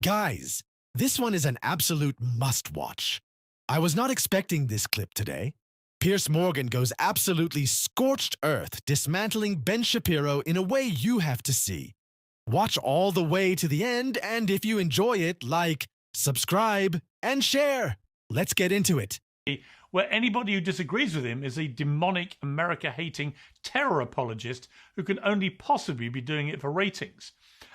Guys, this one is an absolute must-watch. I was not expecting this clip today. Piers Morgan goes absolutely scorched earth, dismantling Ben Shapiro in a way you have to see. Watch all the way to the end, and if you enjoy it, like, subscribe, and share. Let's get into it. Where anybody who disagrees with him is a demonic, America-hating terror apologist who can only possibly be doing it for ratings.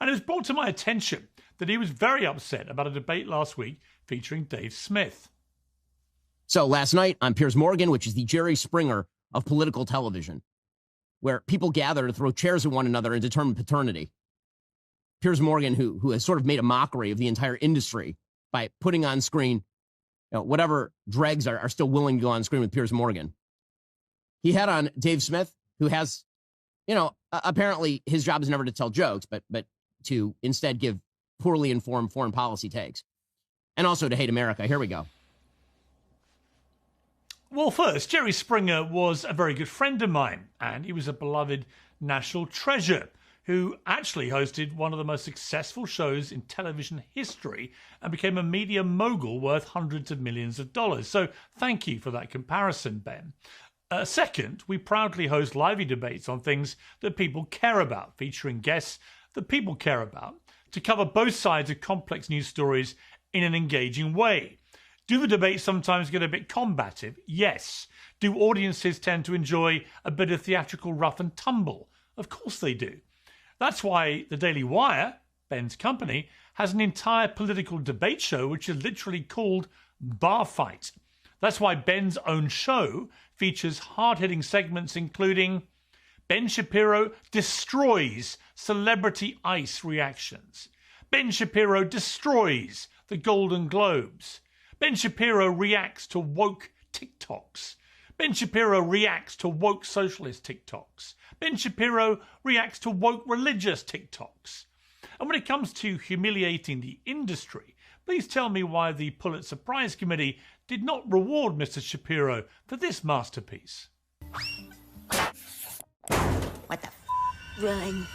And it was brought to my attention that he was very upset about a debate last week featuring Dave Smith. So last night on Piers Morgan, which is the Jerry Springer of political television, where people gather to throw chairs at one another and determine paternity. Piers Morgan, who has sort of made a mockery of the entire industry by putting on screen whatever dregs are still willing to go on screen with Piers Morgan. He had on Dave Smith, who has, apparently his job is never to tell jokes, but to instead give poorly informed foreign policy takes. And also to hate America. Here we go. Well, first, Jerry Springer was a very good friend of mine, and he was a beloved national treasure who actually hosted one of the most successful shows in television history and became a media mogul worth hundreds of millions of dollars. So thank you for that comparison, Ben. Second, we proudly host lively debates on things that people care about, featuring guests that people care about, to cover both sides of complex news stories in an engaging way. Do the debates sometimes get a bit combative? Yes. Do audiences tend to enjoy a bit of theatrical rough and tumble? Of course they do. That's why the Daily Wire, Ben's company, has an entire political debate show which is literally called Bar Fight. That's why Ben's own show features hard-hitting segments including Ben Shapiro destroys celebrity ice reactions. Ben Shapiro destroys the Golden Globes. Ben Shapiro reacts to woke TikToks. Ben Shapiro reacts to woke socialist TikToks. Ben Shapiro reacts to woke religious TikToks. And when it comes to humiliating the industry, please tell me why the Pulitzer Prize Committee did not reward Mr. Shapiro for this masterpiece. What the Run.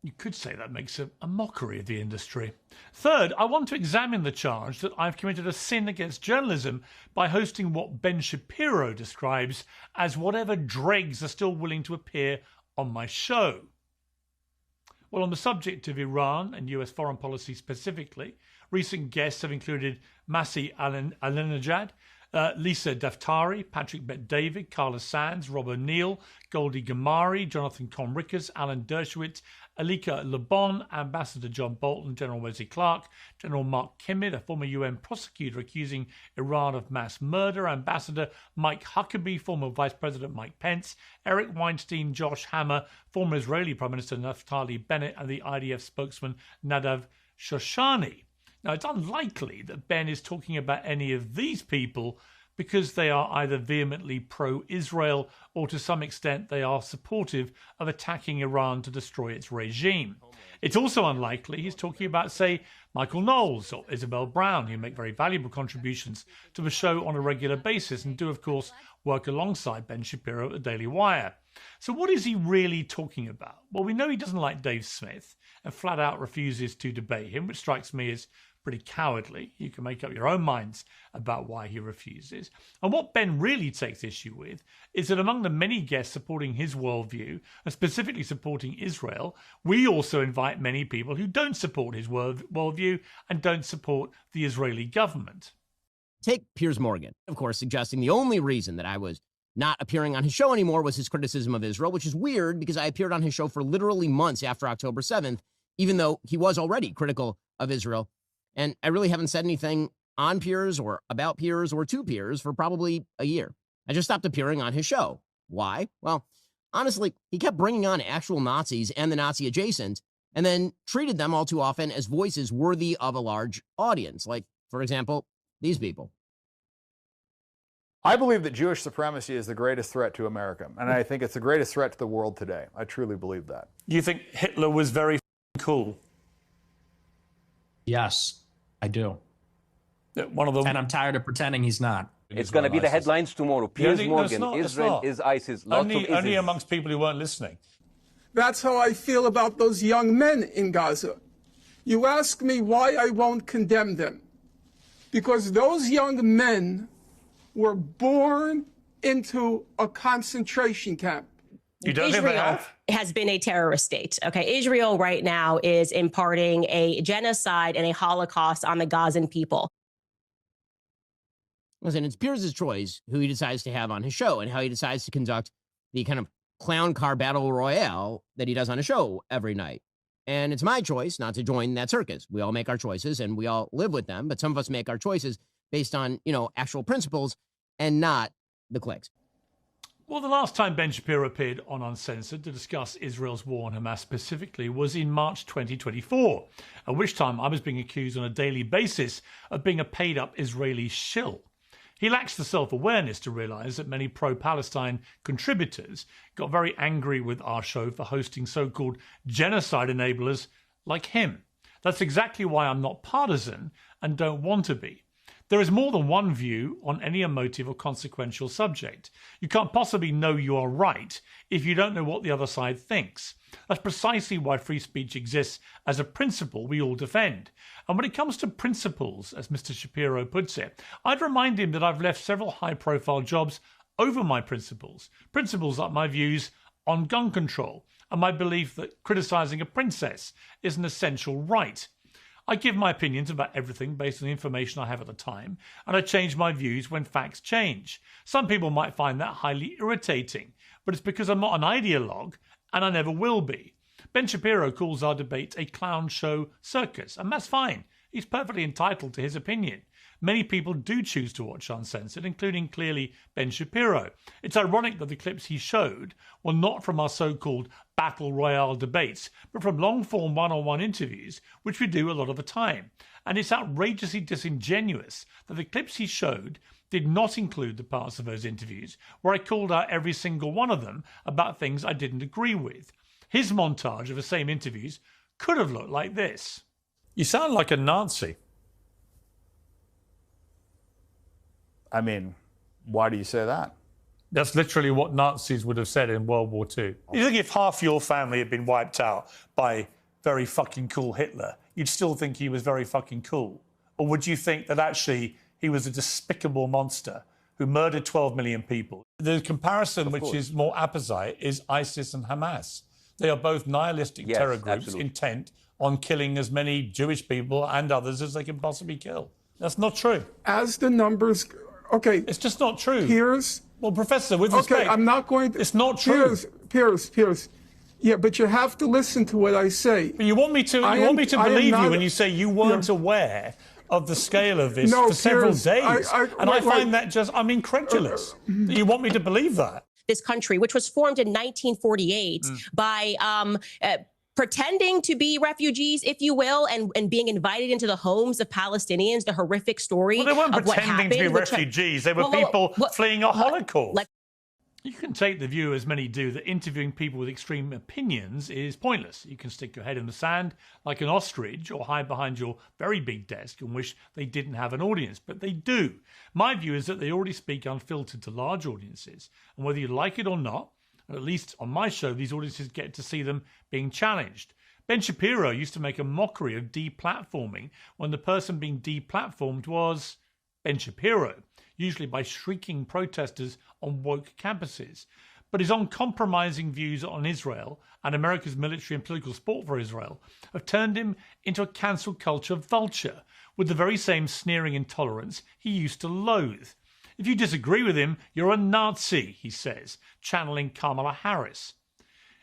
You could say that makes a mockery of the industry. Third, I want to examine the charge that I've committed a sin against journalism by hosting what Ben Shapiro describes as whatever dregs are still willing to appear on my show. Well, on the subject of Iran and US foreign policy specifically, recent guests have included Masih Alinejad, Lisa Daftari, Patrick Bet-David, Carla Sands, Rob O'Neill, Goldie Gamari, Jonathan Conricus, Alan Dershowitz, Alika Lebon, Ambassador John Bolton, General Wesley Clark, General Mark Kimmett, a former UN prosecutor accusing Iran of mass murder, Ambassador Mike Huckabee, former Vice President Mike Pence, Eric Weinstein, Josh Hammer, former Israeli Prime Minister Naftali Bennett, and the IDF spokesman Nadav Shoshani. Now, it's unlikely that Ben is talking about any of these people because they are either vehemently pro-Israel or to some extent they are supportive of attacking Iran to destroy its regime. It's also unlikely he's talking about, say, Michael Knowles or Isabel Brown, who make very valuable contributions to the show on a regular basis and do, of course, work alongside Ben Shapiro at the Daily Wire. So what is he really talking about? Well, we know he doesn't like Dave Smith and flat out refuses to debate him, which strikes me as pretty cowardly. You can make up your own minds about why he refuses. And what Ben really takes issue with is that among the many guests supporting his worldview, and specifically supporting Israel, we also invite many people who don't support his worldview and don't support the Israeli government. Take Piers Morgan, of course, suggesting the only reason that I was not appearing on his show anymore was his criticism of Israel, which is weird because I appeared on his show for literally months after October 7th, even though he was already critical of Israel. And I really haven't said anything on Piers or about Piers or to Piers for probably a year. I just stopped appearing on his show. Why? Well, honestly, he kept bringing on actual Nazis and the Nazi adjacent and then treated them all too often as voices worthy of a large audience. Like, for example, these people. I believe that Jewish supremacy is the greatest threat to America, and I think it's the greatest threat to the world today. I truly believe that. You think Hitler was very cool? Yes, I do. One of them. And I'm tired of pretending he's not. It's going to be the headlines tomorrow. Piers Morgan, Israel is ISIS. Only amongst people who weren't listening. That's how I feel about those young men in Gaza. You ask me why I won't condemn them. Because those young men were born into a concentration camp. You don't think they Israel have? has been a terrorist state. Okay, Israel right now is imparting a genocide and a Holocaust on the Gazan people. Listen, it's Piers' choice who he decides to have on his show and how he decides to conduct the kind of clown car battle royale that he does on a show every night. And it's my choice not to join that circus. We all make our choices and we all live with them, but some of us make our choices based on, actual principles and not the clicks. Well, the last time Ben Shapiro appeared on Uncensored to discuss Israel's war on Hamas specifically was in March 2024, at which time I was being accused on a daily basis of being a paid-up Israeli shill. He lacks the self-awareness to realise that many pro-Palestine contributors got very angry with our show for hosting so-called genocide enablers like him. That's exactly why I'm not partisan and don't want to be. There is more than one view on any emotive or consequential subject. You can't possibly know you are right if you don't know what the other side thinks. That's precisely why free speech exists as a principle we all defend. And when it comes to principles, as Mr. Shapiro puts it, I'd remind him that I've left several high-profile jobs over my principles. Principles like my views on gun control and my belief that criticising a princess is an essential right. I give my opinions about everything based on the information I have at the time, and I change my views when facts change. Some people might find that highly irritating, but it's because I'm not an ideologue, and I never will be. Ben Shapiro calls our debate a clown show circus, and that's fine. He's perfectly entitled to his opinion. Many people do choose to watch Uncensored, including clearly Ben Shapiro. It's ironic that the clips he showed were not from our so-called battle royale debates, but from long-form one-on-one interviews, which we do a lot of the time. And it's outrageously disingenuous that the clips he showed did not include the parts of those interviews where I called out every single one of them about things I didn't agree with. His montage of the same interviews could have looked like this. You sound like a Nazi. I mean, why do you say that? That's literally what Nazis would have said in World War II. You think if half your family had been wiped out by very fucking cool Hitler, you'd still think he was very fucking cool? Or would you think that actually he was a despicable monster who murdered 12 million people? The comparison, which is more apposite, is ISIS and Hamas. They are both nihilistic terror groups intent on killing as many Jewish people and others as they can possibly kill. That's not true. As the numbers... Okay. It's just not true. Piers... Well, Professor, with respect... Okay, I'm not going to... It's not true. Piers. Yeah, but you have to listen to what I say. But you want me to believe you when you say you weren't aware of the scale of this for several days. I find that just... I'm incredulous. You want me to believe that? This country, which was formed in 1948 by pretending to be refugees, if you will, and being invited into the homes of Palestinians, the horrific story of what happened. Well, they weren't pretending to be refugees. They were people fleeing a Holocaust. You can take the view, as many do, that interviewing people with extreme opinions is pointless. You can stick your head in the sand like an ostrich or hide behind your very big desk and wish they didn't have an audience, but they do. My view is that they already speak unfiltered to large audiences, and whether you like it or not, at least on my show, these audiences get to see them being challenged. Ben Shapiro used to make a mockery of deplatforming when the person being deplatformed was Ben Shapiro, usually by shrieking protesters on woke campuses. But his uncompromising views on Israel and America's military and political support for Israel have turned him into a cancel culture vulture with the very same sneering intolerance he used to loathe. If you disagree with him, you're a Nazi, he says, channeling Kamala Harris.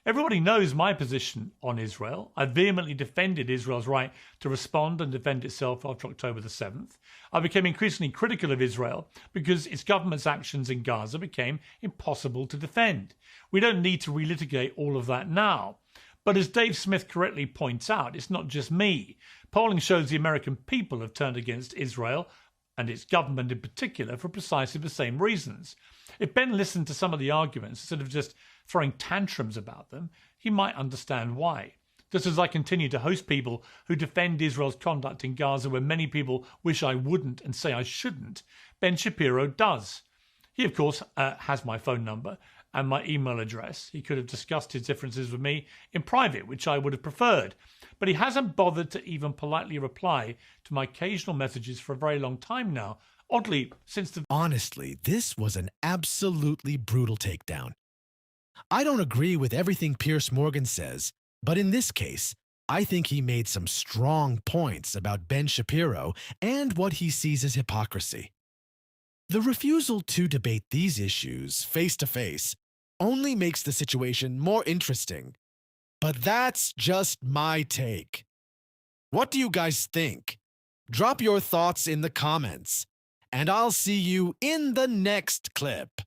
Everybody knows my position on Israel. I vehemently defended Israel's right to respond and defend itself after October the 7th. I became increasingly critical of Israel because its government's actions in Gaza became impossible to defend. We don't need to relitigate all of that now. But as Dave Smith correctly points out, it's not just me. Polling shows the American people have turned against Israel and its government in particular for precisely the same reasons. If Ben listened to some of the arguments instead of just throwing tantrums about them, he might understand why. Just as I continue to host people who defend Israel's conduct in Gaza when many people wish I wouldn't and say I shouldn't, Ben Shapiro does. He, of course, has my phone number and my email address. He could have discussed his differences with me in private, which I would have preferred. But he hasn't bothered to even politely reply to my occasional messages for a very long time now. Oddly, since the... Honestly, this was an absolutely brutal takedown. I don't agree with everything Piers Morgan says, but in this case, I think he made some strong points about Ben Shapiro and what he sees as hypocrisy. The refusal to debate these issues face to face only makes the situation more interesting. But that's just my take. What do you guys think? Drop your thoughts in the comments, and I'll see you in the next clip.